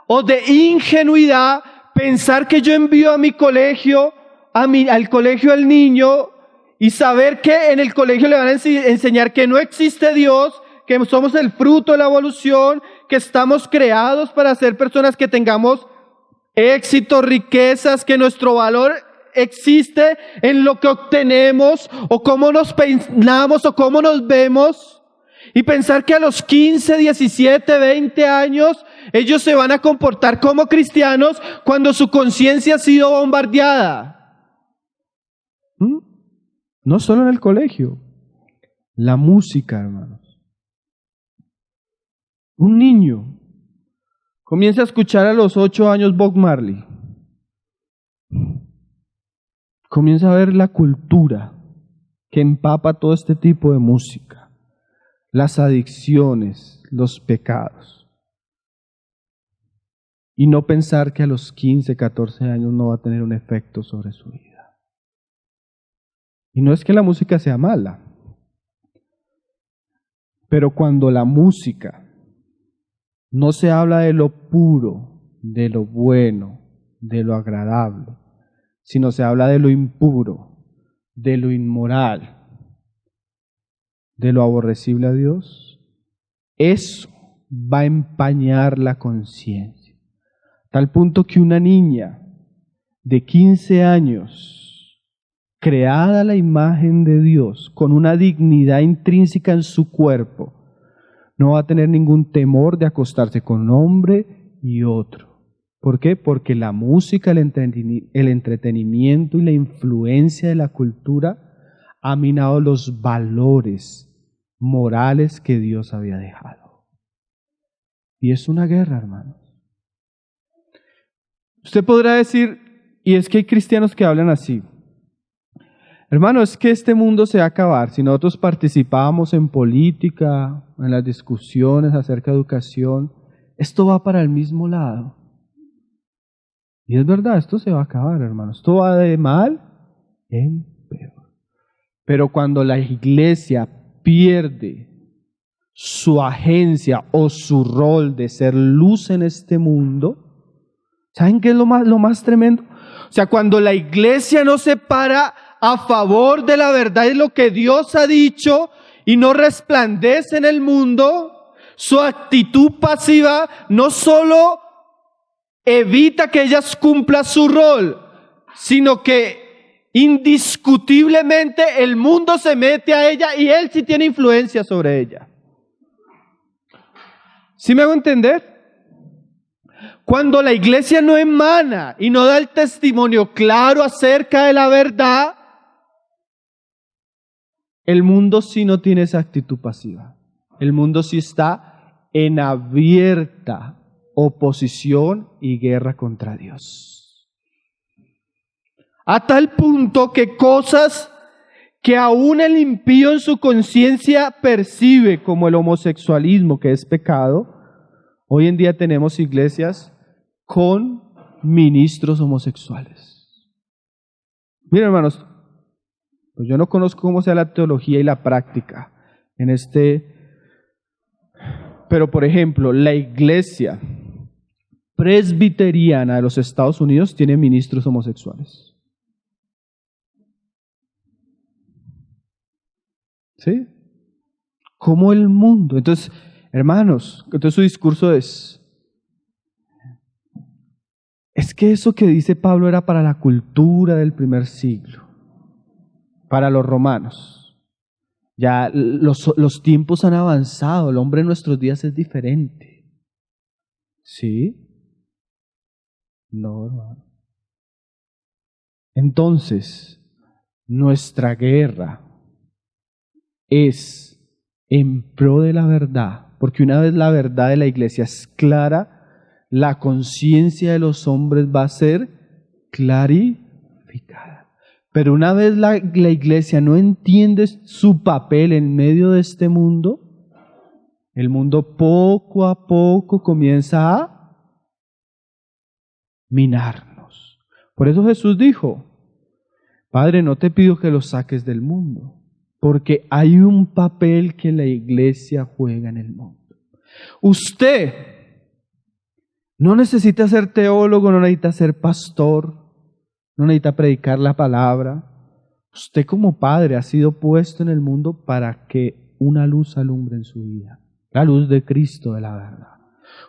o de ingenuidad pensar que yo envío a mi colegio, al colegio del niño, y saber que en el colegio le van a enseñar que no existe Dios, que somos el fruto de la evolución, que estamos creados para ser personas que tengamos éxito, riquezas, que nuestro valor existe en lo que obtenemos, o cómo nos peinamos, o cómo nos vemos, y pensar que a los 15, 17, 20 años, ellos se van a comportar como cristianos cuando su conciencia ha sido bombardeada. No solo en el colegio, la música, hermanos. Un niño comienza a escuchar a los 8 años Bob Marley. Comienza a ver la cultura que empapa todo este tipo de música, las adicciones, los pecados. Y no pensar que a los 15, 14 años no va a tener un efecto sobre su vida. Y no es que la música sea mala, pero cuando la música no se habla de lo puro, de lo bueno, de lo agradable, sino se habla de lo impuro, de lo inmoral, de lo aborrecible a Dios, eso va a empañar la conciencia. Tal punto que una niña de 15 años, creada a la imagen de Dios, con una dignidad intrínseca en su cuerpo, no va a tener ningún temor de acostarse con un hombre y otro. ¿Por qué? Porque la música, el entretenimiento y la influencia de la cultura ha minado los valores morales que Dios había dejado. Y es una guerra, hermanos. Usted podrá decir, y es que hay cristianos que hablan así. Hermano, es que este mundo se va a acabar. Si nosotros participábamos en política, en las discusiones acerca de educación, esto va para el mismo lado. Y es verdad, esto se va a acabar, hermano. Esto va de mal en peor. Pero cuando la iglesia pierde su agencia o su rol de ser luz en este mundo, ¿saben qué es lo más tremendo? O sea, cuando la iglesia no se para a favor de la verdad y lo que Dios ha dicho y no resplandece en el mundo, su actitud pasiva no solo evita que ellas cumplan su rol, sino que indiscutiblemente el mundo se mete a ella y él sí tiene influencia sobre ella. ¿Sí me hago entender? Cuando la iglesia no emana y no da el testimonio claro acerca de la verdad, el mundo sí no tiene esa actitud pasiva. El mundo sí está en abierta oposición y guerra contra Dios. A tal punto que cosas que aún el impío en su conciencia percibe como el homosexualismo, que es pecado, hoy en día tenemos iglesias con ministros homosexuales. Miren, hermanos, pues yo no conozco cómo sea la teología y la práctica en pero por ejemplo, la iglesia presbiteriana de los Estados Unidos tiene ministros homosexuales. ¿Sí? Como el mundo. Entonces, hermanos, entonces su discurso es que eso que dice Pablo era para la cultura del primer siglo, para los romanos. Ya los tiempos han avanzado, el hombre en nuestros días es diferente. ¿Sí? No, hermano. Entonces, nuestra guerra es en pro de la verdad, porque una vez la verdad de la iglesia es clara, la conciencia de los hombres va a ser clarificada. Pero una vez la iglesia no entiende su papel en medio de este mundo, el mundo poco a poco comienza a minarnos. Por eso Jesús dijo, Padre, no te pido que los saques del mundo, porque hay un papel que la iglesia juega en el mundo. Usted no necesita ser teólogo, no necesita ser pastor, no necesita predicar la palabra. Usted como padre ha sido puesto en el mundo para que una luz alumbre en su vida, la luz de Cristo de la verdad.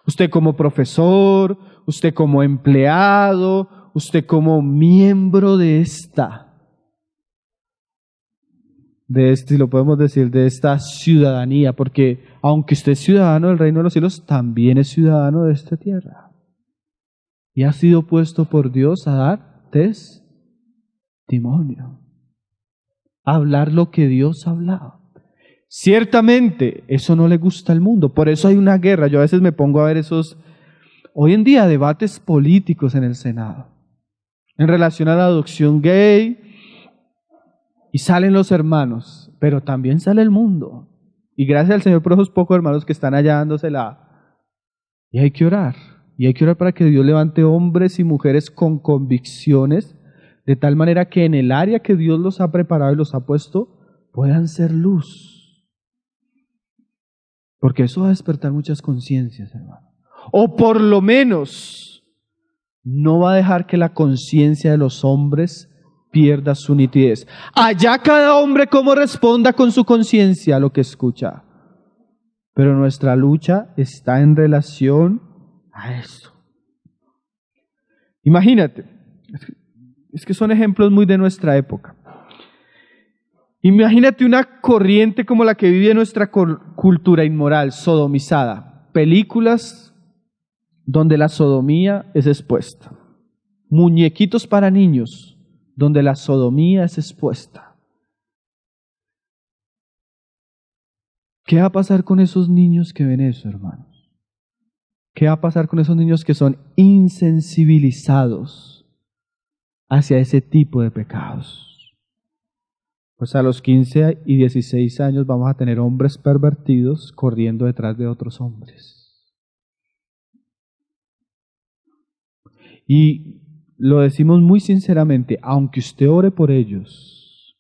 Usted como profesor, usted como empleado, usted como miembro si lo podemos decir, de esta ciudadanía, porque aunque usted es ciudadano del reino de los cielos, también es ciudadano de esta tierra. Y ha sido puesto por Dios a dar testimonio, a hablar lo que Dios ha hablado. Ciertamente, eso no le gusta al mundo, por eso hay una guerra. Yo a veces me pongo a ver hoy en día, debates políticos en el Senado, en relación a la adopción gay, y salen los hermanos, pero también sale el mundo. Y gracias al Señor por esos pocos hermanos que están allá dándosela. Y hay que orar. Y hay que orar para que Dios levante hombres y mujeres con convicciones, de tal manera que en el área que Dios los ha preparado y los ha puesto, puedan ser luz. Porque eso va a despertar muchas conciencias, hermano. O por lo menos, no va a dejar que la conciencia de los hombres pierda su nitidez. Allá cada hombre cómo responda con su conciencia a lo que escucha. Pero nuestra lucha está en relación a eso. Imagínate, es que son ejemplos muy de nuestra época. Imagínate una corriente como la que vive nuestra cultura inmoral, sodomizada. Películas donde la sodomía es expuesta. Muñequitos para niños donde la sodomía es expuesta. ¿Qué va a pasar con esos niños que ven eso, hermanos? ¿Qué va a pasar con esos niños que son insensibilizados hacia ese tipo de pecados? Pues a los 15 y 16 años vamos a tener hombres pervertidos corriendo detrás de otros hombres. Y lo decimos muy sinceramente, aunque usted ore por ellos,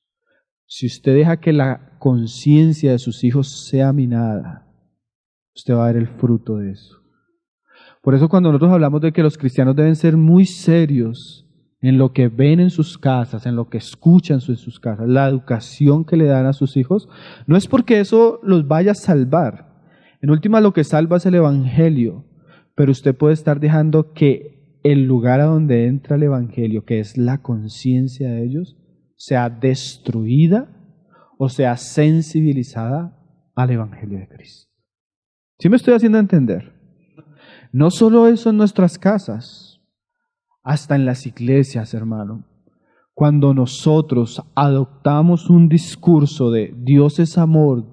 si usted deja que la conciencia de sus hijos sea minada, usted va a ver el fruto de eso. Por eso cuando nosotros hablamos de que los cristianos deben ser muy serios en lo que ven en sus casas, en lo que escuchan en sus casas, la educación que le dan a sus hijos, no es porque eso los vaya a salvar. En última, lo que salva es el Evangelio, pero usted puede estar dejando que el lugar a donde entra el Evangelio, que es la conciencia de ellos, sea destruida o sea sensibilizada al Evangelio de Cristo. ¿Sí me estoy haciendo entender? No solo eso en nuestras casas, hasta en las iglesias, hermano. Cuando nosotros adoptamos un discurso de Dios es amor,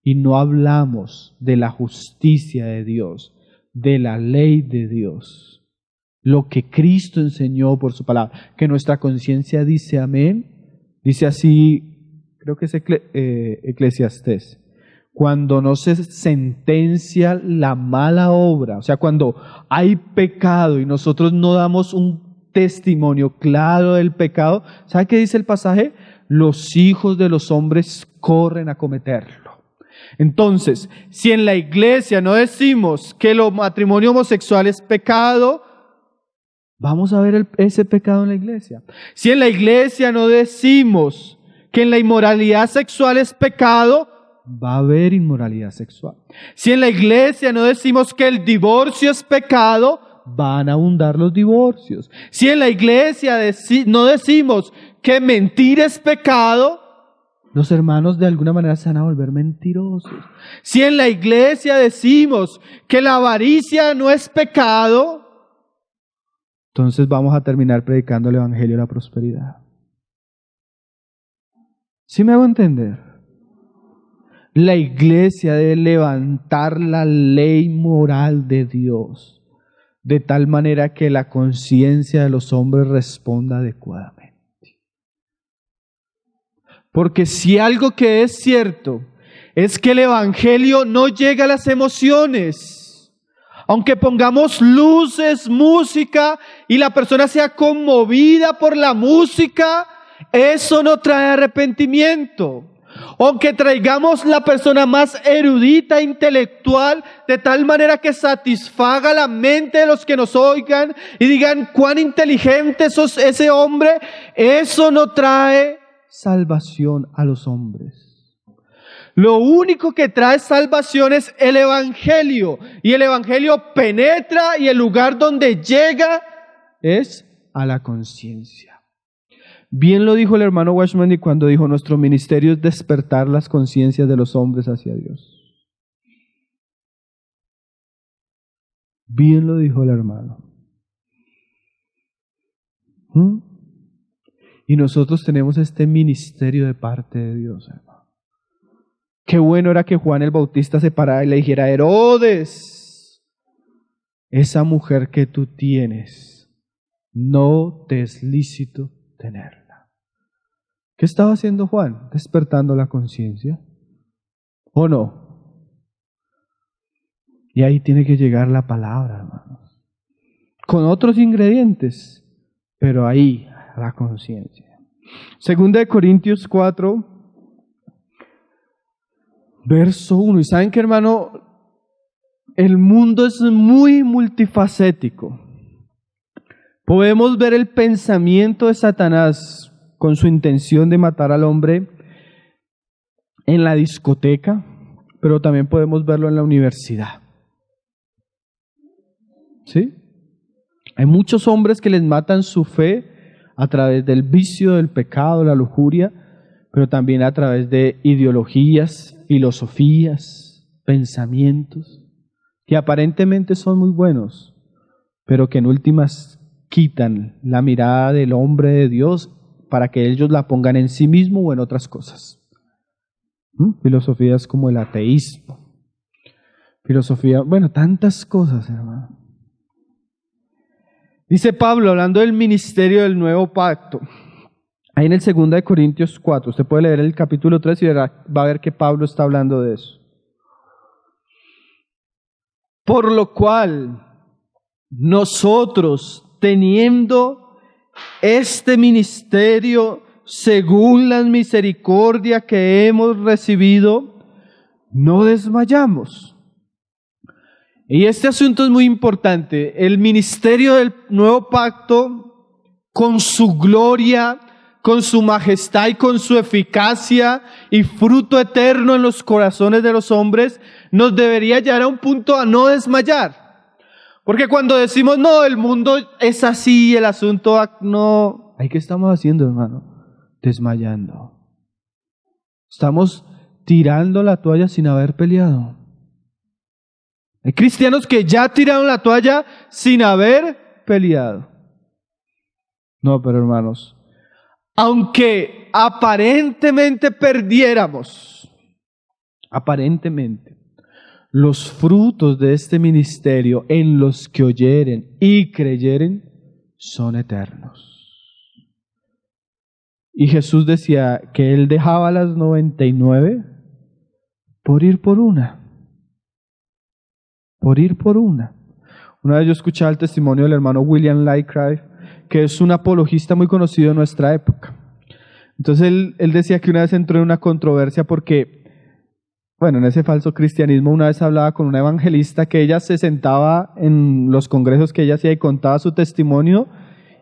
y no hablamos de la justicia de Dios, de la ley de Dios, lo que Cristo enseñó por su palabra, que nuestra conciencia dice amén, dice así, creo que es Eclesiastés, cuando no se sentencia la mala obra, o sea, cuando hay pecado y nosotros no damos un testimonio claro del pecado, ¿sabe qué dice el pasaje? Los hijos de los hombres corren a cometerlo. Entonces, si en la iglesia no decimos que el matrimonio homosexual es pecado, vamos a ver ese pecado en la iglesia. Si en la iglesia no decimos que en la inmoralidad sexual es pecado, va a haber inmoralidad sexual. Si en la iglesia no decimos que el divorcio es pecado, van a abundar los divorcios. Si en la iglesia no decimos que mentir es pecado, los hermanos de alguna manera se van a volver mentirosos. Si en la iglesia decimos que la avaricia no es pecado, entonces vamos a terminar predicando el evangelio de la prosperidad. ¿Sí me hago entender? La iglesia debe levantar la ley moral de Dios de tal manera que la conciencia de los hombres responda adecuadamente. Porque si algo que es cierto es que el evangelio no llega a las emociones, aunque pongamos luces, música y la persona sea conmovida por la música, eso no trae arrepentimiento. Aunque traigamos la persona más erudita, intelectual, de tal manera que satisfaga la mente de los que nos oigan y digan cuán inteligente es ese hombre, eso no trae salvación a los hombres. Lo único que trae salvación es el evangelio, y el evangelio penetra y el lugar donde llega es a la conciencia. Bien lo dijo el hermano Watchman cuando dijo: nuestro ministerio es despertar las conciencias de los hombres hacia Dios. Bien lo dijo el hermano. Y nosotros tenemos este ministerio de parte de Dios, hermano. Qué bueno era que Juan el Bautista se parara y le dijera: Herodes, esa mujer que tú tienes, no te es lícito tenerla. ¿Qué estaba haciendo Juan? Despertando la conciencia. ¿O no? Y ahí tiene que llegar la palabra, hermanos. Con otros ingredientes, pero ahí la conciencia. Segunda de Corintios 4, verso 1. Y saben que, hermano, el mundo es muy multifacético. Podemos ver el pensamiento de Satanás con su intención de matar al hombre en la discoteca, pero también podemos verlo en la universidad. ¿Sí? Hay muchos hombres que les matan su fe a través del vicio, del pecado, la lujuria, pero también a través de ideologías, filosofías, pensamientos, que aparentemente son muy buenos, pero que en últimas quitan la mirada del hombre de Dios para que ellos la pongan en sí mismo o en otras cosas. Filosofías como el ateísmo, filosofía, bueno, tantas cosas, hermano. Dice Pablo, hablando del ministerio del nuevo pacto, ahí en el 2 de Corintios 4, usted puede leer el capítulo 3 y va a ver que Pablo está hablando de eso. Por lo cual, nosotros, teniendo este ministerio según la misericordia que hemos recibido, no desmayamos. Y este asunto es muy importante. El ministerio del nuevo pacto, con su gloria, con su majestad y con su eficacia y fruto eterno en los corazones de los hombres, nos debería llevar a un punto a no desmayar. Porque cuando decimos, no, el mundo es así, el asunto no... ¿Qué estamos haciendo, hermano? Desmayando. Estamos tirando la toalla sin haber peleado. Hay cristianos que ya tiraron la toalla sin haber peleado. No, pero hermanos, aunque aparentemente perdiéramos, aparentemente, los frutos de este ministerio en los que oyeren y creyeren son eternos. Y Jesús decía que Él dejaba las 99 por ir por una. Por ir por una. Una vez yo escuchaba el testimonio del hermano William Lightcraft, que es un apologista muy conocido en nuestra época. Entonces él decía que una vez entró en una controversia porque, bueno, en ese falso cristianismo, una vez hablaba con una evangelista que ella se sentaba en los congresos que ella hacía y contaba su testimonio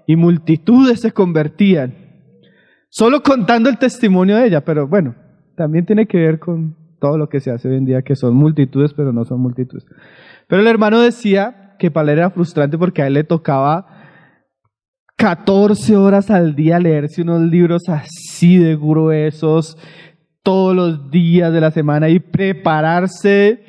y multitudes se convertían. Solo contando el testimonio de ella, pero bueno, también tiene que ver con todo lo que se hace hoy en día, que son multitudes, pero no son multitudes. Pero el hermano decía que para él era frustrante porque a él le tocaba 14 horas al día leerse unos libros así de gruesos todos los días de la semana y prepararse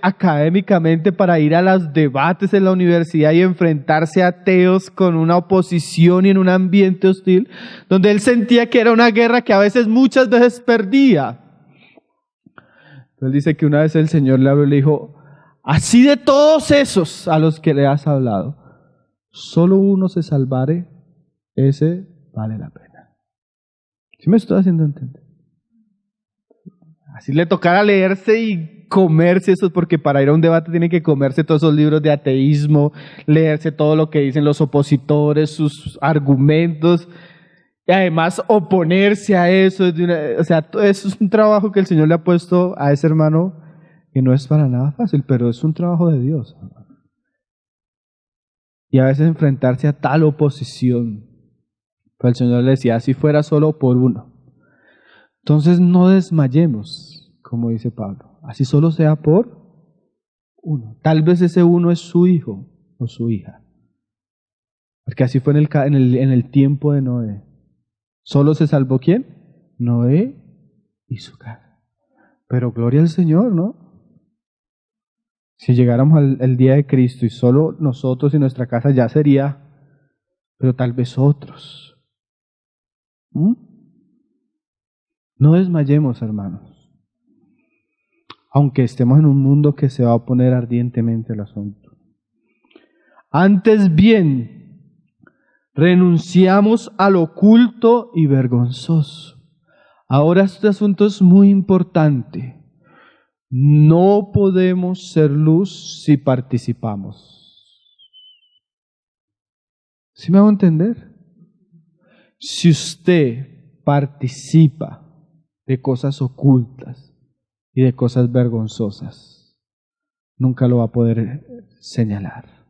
académicamente para ir a los debates en la universidad y enfrentarse a ateos con una oposición y en un ambiente hostil, donde él sentía que era una guerra que a veces, muchas veces perdía. Él dice que una vez el Señor le habló y le dijo, así de todos esos a los que le has hablado, solo uno se salvare, ese vale la pena. ¿Sí me estoy haciendo entender? Así le tocara leerse y comerse eso, porque para ir a un debate tiene que comerse todos esos libros de ateísmo, leerse todo lo que dicen los opositores, sus argumentos, y además oponerse a eso. Eso es un trabajo que el Señor le ha puesto a ese hermano que no es para nada fácil, pero es un trabajo de Dios. Y a veces enfrentarse a tal oposición. Pero el Señor le decía, si fuera solo por uno. Entonces no desmayemos, como dice Pablo. Así solo sea por uno. Tal vez ese uno es su hijo o su hija. Porque así fue en el tiempo de Noé. ¿Solo se salvó quién? Noé y su casa. Pero gloria al Señor, ¿no? Si llegáramos al día de Cristo y solo nosotros y nuestra casa ya sería, pero tal vez otros. No desmayemos, hermanos. Aunque estemos en un mundo que se va a oponer ardientemente al asunto. Antes bien, renunciamos a lo oculto y vergonzoso. Ahora este asunto es muy importante. No podemos ser luz si participamos. ¿Sí me hago entender? Si usted participa de cosas ocultas y de cosas vergonzosas, nunca lo va a poder señalar.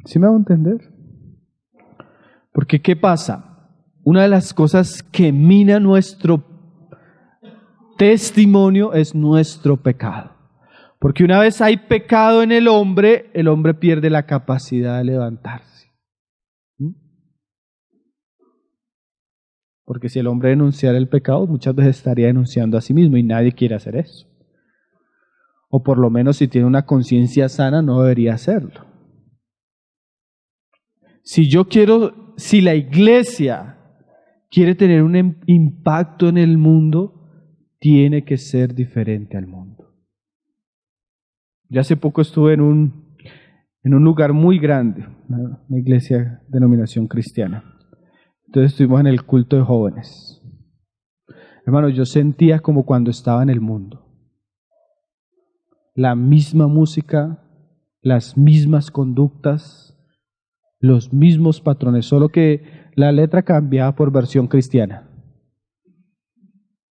¿Sí me hago entender? Porque ¿qué pasa? Una de las cosas que mina nuestro testimonio es nuestro pecado. Porque una vez hay pecado en el hombre pierde la capacidad de levantarse. Porque si el hombre denunciara el pecado, muchas veces estaría denunciando a sí mismo y nadie quiere hacer eso. O por lo menos si tiene una conciencia sana no debería hacerlo. Si la iglesia quiere tener un impacto en el mundo, tiene que ser diferente al mundo. Yo hace poco estuve en un lugar muy grande, una iglesia de denominación cristiana. Entonces estuvimos en el culto de jóvenes. Hermano, yo sentía como cuando estaba en el mundo. La misma música, las mismas conductas, los mismos patrones, solo que la letra cambiaba por versión cristiana.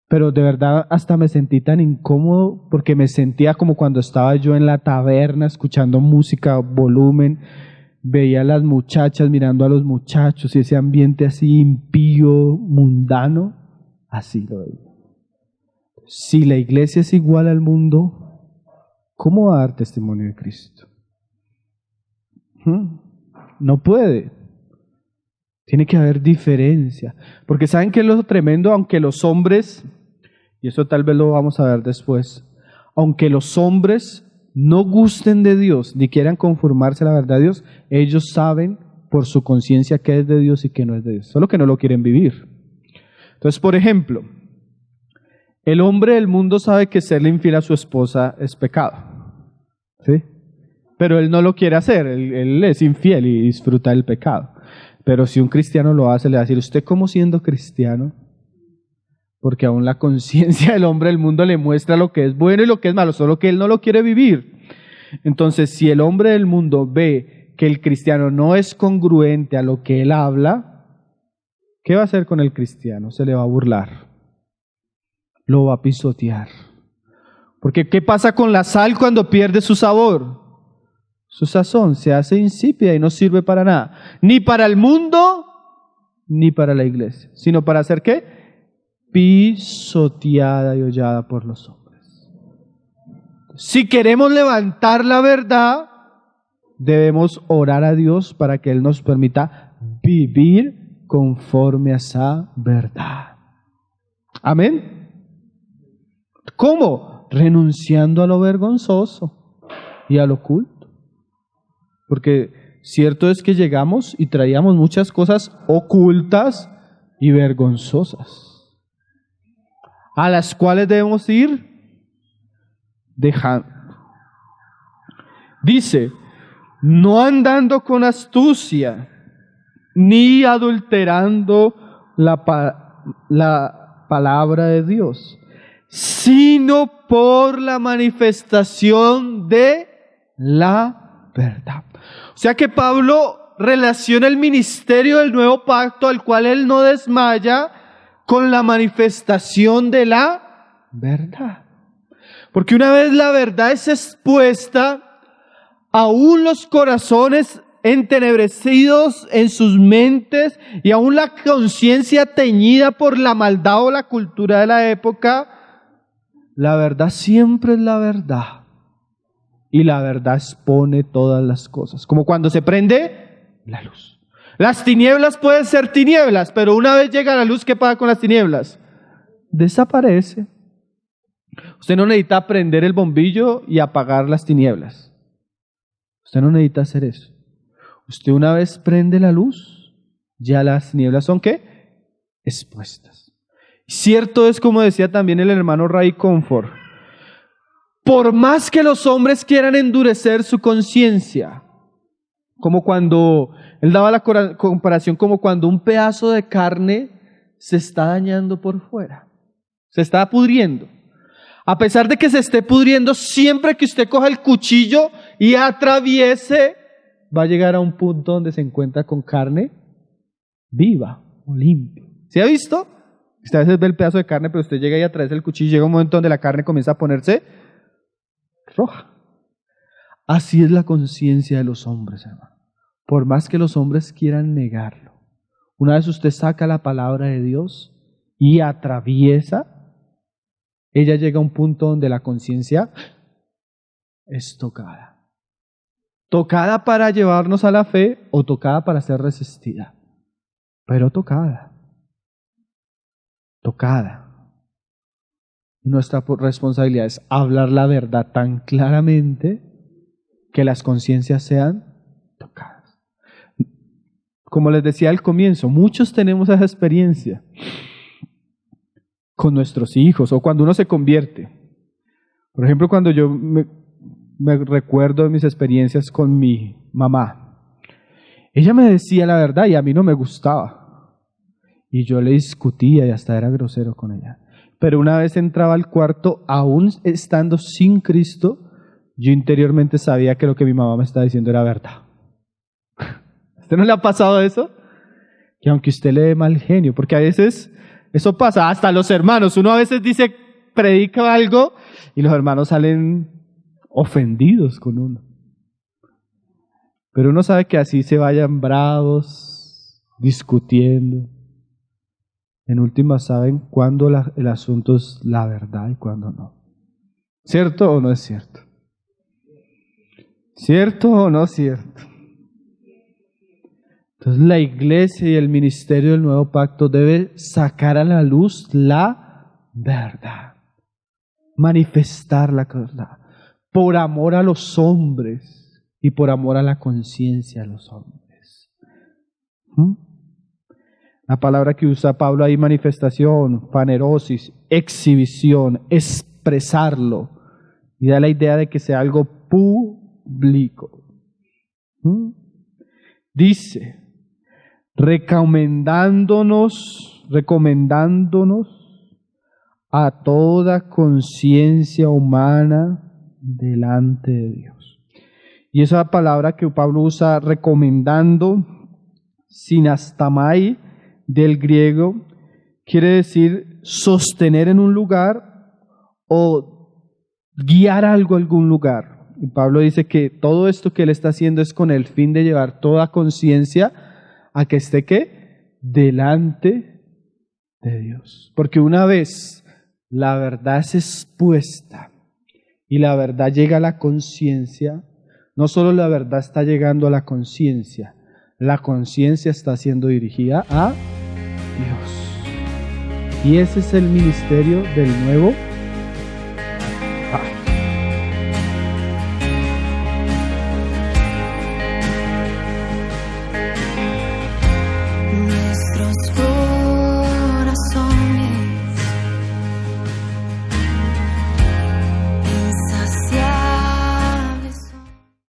Pero de verdad hasta me sentí tan incómodo porque me sentía como cuando estaba yo en la taberna escuchando música, volumen, veía a las muchachas mirando a los muchachos y ese ambiente así impío, mundano, así lo veía. Si la iglesia es igual al mundo, ¿cómo va a dar testimonio de Cristo? No puede. Tiene que haber diferencia. Porque ¿saben qué es lo tremendo? Aunque los hombres, y eso tal vez lo vamos a ver después, aunque los hombres no gusten de Dios, ni quieran conformarse a la verdad de Dios, ellos saben por su conciencia qué es de Dios y qué no es de Dios, solo que no lo quieren vivir. Entonces, por ejemplo, el hombre del mundo sabe que serle infiel a su esposa es pecado, ¿sí? Pero él no lo quiere hacer, él es infiel y disfruta del pecado. Pero si un cristiano lo hace, le va a decir, ¿usted cómo siendo cristiano? Porque aún la conciencia del hombre del mundo le muestra lo que es bueno y lo que es malo, solo que él no lo quiere vivir. Entonces, si el hombre del mundo ve que el cristiano no es congruente a lo que él habla, ¿qué va a hacer con el cristiano? Se le va a burlar, lo va a pisotear. Porque ¿qué pasa con la sal cuando pierde su sabor? Su sazón se hace insípida y no sirve para nada, ni para el mundo, ni para la iglesia, sino para hacer ¿qué? Pisoteada y hollada por los hombres. Si queremos levantar la verdad, debemos orar a Dios para que Él nos permita vivir conforme a esa verdad. Amén. ¿Cómo? Renunciando a lo vergonzoso y a lo oculto. Porque cierto es que llegamos y traíamos muchas cosas ocultas y vergonzosas, a las cuales debemos ir dejando. Dice, no andando con astucia, ni adulterando la palabra de Dios, sino por la manifestación de la verdad. O sea que Pablo relaciona el ministerio del nuevo pacto, al cual él no desmaya, con la manifestación de la verdad. Porque una vez la verdad es expuesta, aún los corazones entenebrecidos en sus mentes y aún la conciencia teñida por la maldad o la cultura de la época, la verdad siempre es la verdad. Y la verdad expone todas las cosas. Como cuando se prende la luz. Las tinieblas pueden ser tinieblas, pero una vez llega la luz, ¿qué pasa con las tinieblas? Desaparece. Usted no necesita prender el bombillo y apagar las tinieblas. Usted no necesita hacer eso. Usted una vez prende la luz, ya las tinieblas son ¿qué? Expuestas. Cierto es, como decía también el hermano Ray Comfort, por más que los hombres quieran endurecer su conciencia, como cuando él daba la comparación, como cuando un pedazo de carne se está dañando por fuera, se está pudriendo. A pesar de que se esté pudriendo, siempre que usted coja el cuchillo y atraviese, va a llegar a un punto donde se encuentra con carne viva o limpia. ¿Se ha visto? Usted a veces ve el pedazo de carne, pero usted llega y atraviesa el cuchillo y llega un momento donde la carne comienza a ponerse roja. Así es la conciencia de los hombres, hermano. Por más que los hombres quieran negarlo, una vez usted saca la palabra de Dios y atraviesa, ella llega a un punto donde la conciencia es tocada. Tocada para llevarnos a la fe o tocada para ser resistida. Pero tocada. Tocada. Nuestra responsabilidad es hablar la verdad tan claramente que las conciencias sean tocadas. Como les decía al comienzo, muchos tenemos esa experiencia con nuestros hijos o cuando uno se convierte. Por ejemplo, cuando yo me recuerdo de mis experiencias con mi mamá. Ella me decía la verdad y a mí no me gustaba. Y yo le discutía y hasta era grosero con ella. Pero una vez entraba al cuarto, aún estando sin Cristo, yo interiormente sabía que lo que mi mamá me estaba diciendo era verdad. ¿A usted no le ha pasado eso? Que aunque usted le dé mal genio, porque a veces eso pasa, hasta los hermanos, uno a veces dice, predica algo y los hermanos salen ofendidos con uno. Pero uno sabe que así se vayan bravos, discutiendo. En última saben cuándo el asunto es la verdad y cuándo no. ¿Cierto o no es cierto? ¿Cierto o no es cierto? Entonces la iglesia y el ministerio del nuevo pacto debe sacar a la luz la verdad, manifestar la verdad, por amor a los hombres y por amor a la conciencia de los hombres. La palabra que usa Pablo ahí, manifestación, fanerosis, exhibición, expresarlo, y da la idea de que sea algo público. Dice, recomendándonos a toda conciencia humana delante de Dios. Y esa palabra que Pablo usa, recomendando, sinastamai, del griego, quiere decir sostener en un lugar o guiar algo a algún lugar. Y Pablo dice que todo esto que él está haciendo es con el fin de llevar toda conciencia a que esté ¿qué? Delante de Dios. Porque una vez la verdad es expuesta y la verdad llega a la conciencia, no solo la verdad está llegando a la conciencia está siendo dirigida a Dios. Y ese es el ministerio del nuevo